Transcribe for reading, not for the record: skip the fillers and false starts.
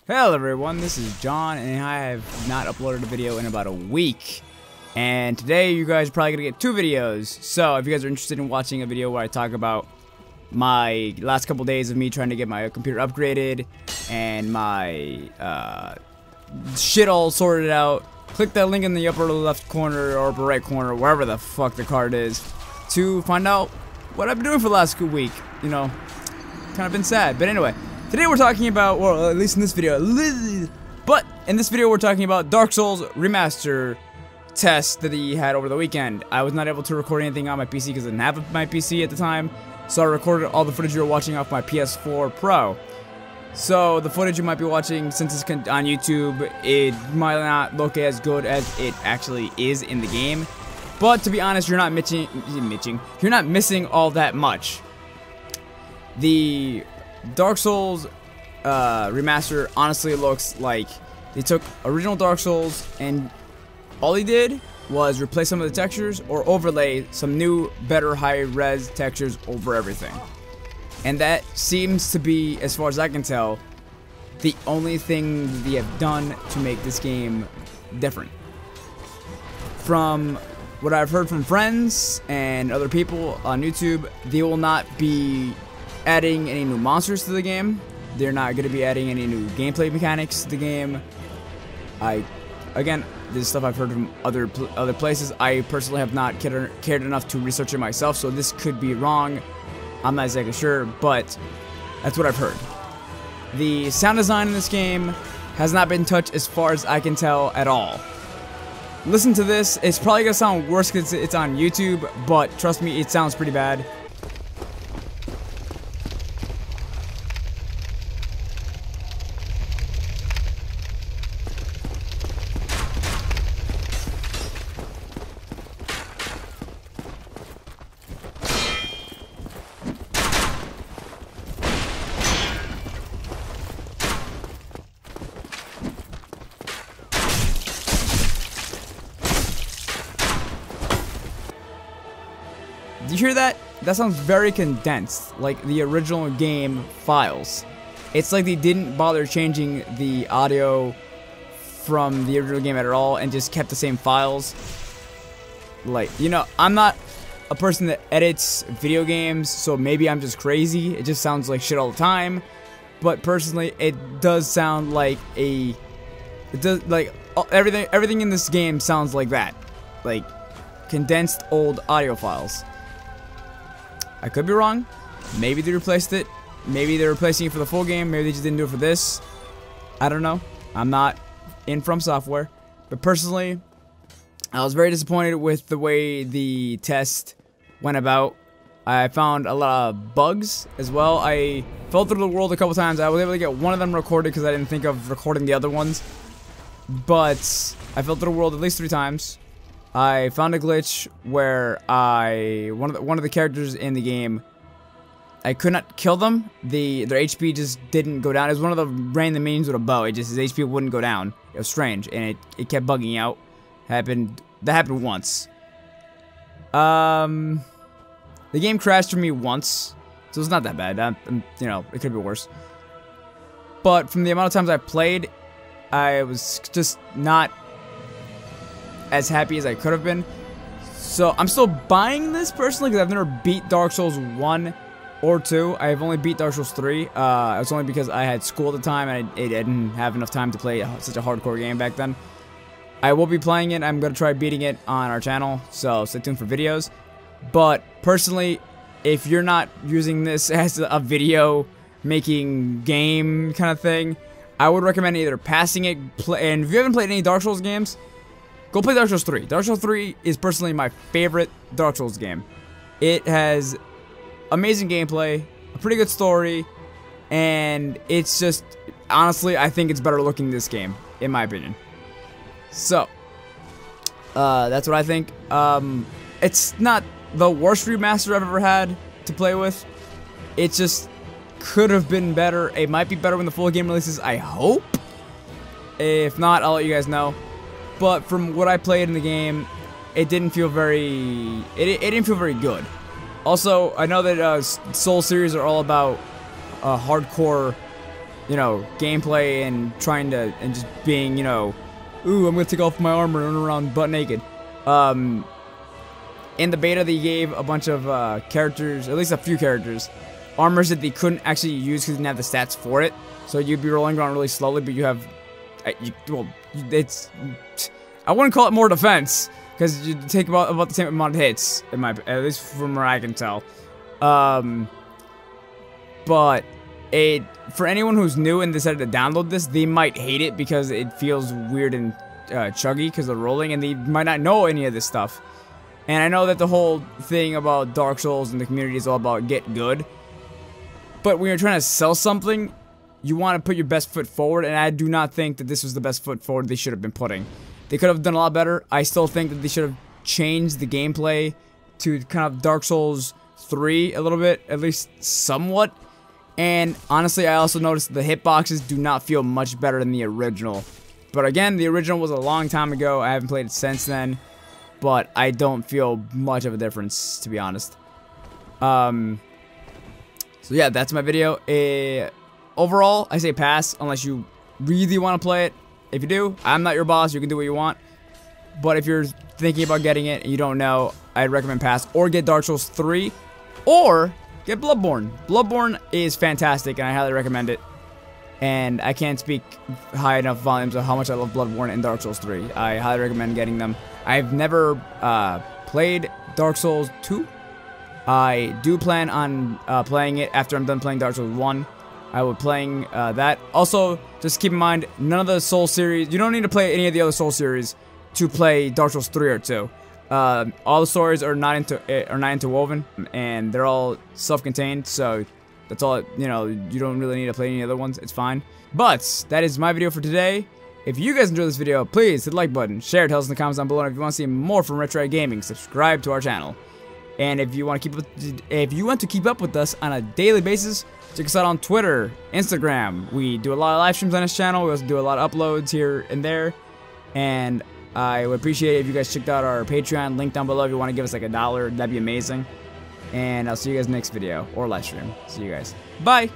Hello everyone, this is John, and I have not uploaded a video in about a week. And today you guys are probably gonna get two videos. So if you guys are interested in watching a video where I talk about my last couple days of me trying to get my computer upgraded and my shit all sorted out, click that link in the upper left corner or upper right corner, wherever the fuck the card is, to find out what I've been doing for the last week. You know, kind of been sad, but anyway. Today we're talking about, well, at least in this video, but in this video we're talking about Dark Souls Remastered test that he had over the weekend. I was not able to record anything on my PC because I didn't have my PC at the time, so I recorded all the footage you were watching off my PS4 Pro. So the footage you might be watching, since it's on YouTube, it might not look as good as it actually is in the game. But to be honest, you're not missing all that much. The Dark Souls Remaster honestly looks like they took original Dark Souls and all he did was replace some of the textures or overlay some new, better high-res textures over everything. And that seems to be, as far as I can tell, the only thing they have done to make this game different. From what I've heard from friends and other people on YouTube, they will not be adding any new monsters to the game. They're not going to be adding any new gameplay mechanics to the game. Again, this is stuff I've heard from other places. I personally have not cared enough to research it myself, so this could be wrong. I'm not exactly sure, but that's what I've heard. The sound design in this game has not been touched as far as I can tell at all. Listen to this. It's probably going to sound worse because it's on YouTube, but trust me, it sounds pretty bad. Do you hear that? That sounds very condensed, like the original game files. It's like they didn't bother changing the audio from the original game at all and just kept the same files. Like, you know, I'm not a person that edits video games, so maybe I'm just crazy. It just sounds like shit all the time. But personally, it does sound like everything in this game sounds like that. Like condensed old audio files. I could be wrong. Maybe they replaced it. Maybe they're replacing it for the full game. Maybe they just didn't do it for this. I don't know. I'm not in From Software. But personally, I was very disappointed with the way the test went about. I found a lot of bugs as well. I fell through the world a couple times. I was able to get one of them recorded because I didn't think of recording the other ones. But I fell through the world at least 3 times. I found a glitch where one of the characters in the game, I could not kill them. Their HP just didn't go down. It was one of the random minions with a bow. It just, his HP wouldn't go down. It was strange, and it kept bugging out. That happened once. The game crashed for me once, so it's not that bad. You know, it could be worse. But from the amount of times I played, I was just not as happy as I could have been. So I'm still buying this personally because I've never beat Dark Souls 1 or 2. I've only beat Dark Souls 3. It's only because I had school at the time and I didn't have enough time to play such a hardcore game back then. I will be playing it. I'm going to try beating it on our channel, so stay tuned for videos. But personally, if you're not using this as a video making game kind of thing, I would recommend either passing it, and if you haven't played any Dark Souls games, go play Dark Souls 3. Dark Souls 3 is personally my favorite Dark Souls game. It has amazing gameplay, a pretty good story, and it's just, honestly, I think it's better looking than this game, in my opinion. So, that's what I think. It's not the worst remaster I've ever had to play with. It just could have been better. It might be better when the full game releases, I hope. If not, I'll let you guys know. But from what I played in the game, it didn't feel very. It didn't feel very good. Also, I know that Soul series are all about hardcore you know, gameplay and trying to, and just being, you know, ooh, I'm gonna take off my armor and run around butt naked. In the beta, they gave a bunch of characters, at least a few characters, armors that they couldn't actually use because they didn't have the stats for it. So you'd be rolling around really slowly, but you have, it's, I wouldn't call it more defense because you take about the same amount of hits, at least from where I can tell. But for anyone who's new and decided to download this, they might hate it because it feels weird and chuggy because they're rolling, and they might not know any of this stuff. And I know that the whole thing about Dark Souls and the community is all about get good. But when you're trying to sell something, you want to put your best foot forward, and I do not think that this was the best foot forward they should have been putting. They could have done a lot better. I still think that they should have changed the gameplay to kind of Dark Souls 3 a little bit, at least somewhat. And honestly, I also noticed the hitboxes do not feel much better than the original. But again, the original was a long time ago. I haven't played it since then. But I don't feel much of a difference, to be honest. So yeah, that's my video. Overall, I say pass unless you really want to play it. If you do, I'm not your boss. You can do what you want. But if you're thinking about getting it and you don't know, I'd recommend pass. Or get Dark Souls 3. Or get Bloodborne. Bloodborne is fantastic, and I highly recommend it. And I can't speak high enough volumes of how much I love Bloodborne and Dark Souls 3. I highly recommend getting them. I've never played Dark Souls 2. I do plan on playing it after I'm done playing Dark Souls 1. I will be playing that. Also, just keep in mind, none of the Soul series, you don't need to play any of the other Soul series to play Dark Souls 3 or 2. All the stories are not interwoven, and they're all self-contained, so that's all, you know, you don't really need to play any other ones. It's fine. But that is my video for today. If you guys enjoyed this video, please hit the like button, share it, tell us in the comments down below, and if you want to see more from Retro Gaming, subscribe to our channel. And if you want to keep up with us on a daily basis, check us out on Twitter, Instagram. We do a lot of live streams on this channel. We also do a lot of uploads here and there. And I would appreciate it if you guys checked out our Patreon link down below. If you want to give us like $1, that'd be amazing. And I'll see you guys next video or live stream. See you guys. Bye.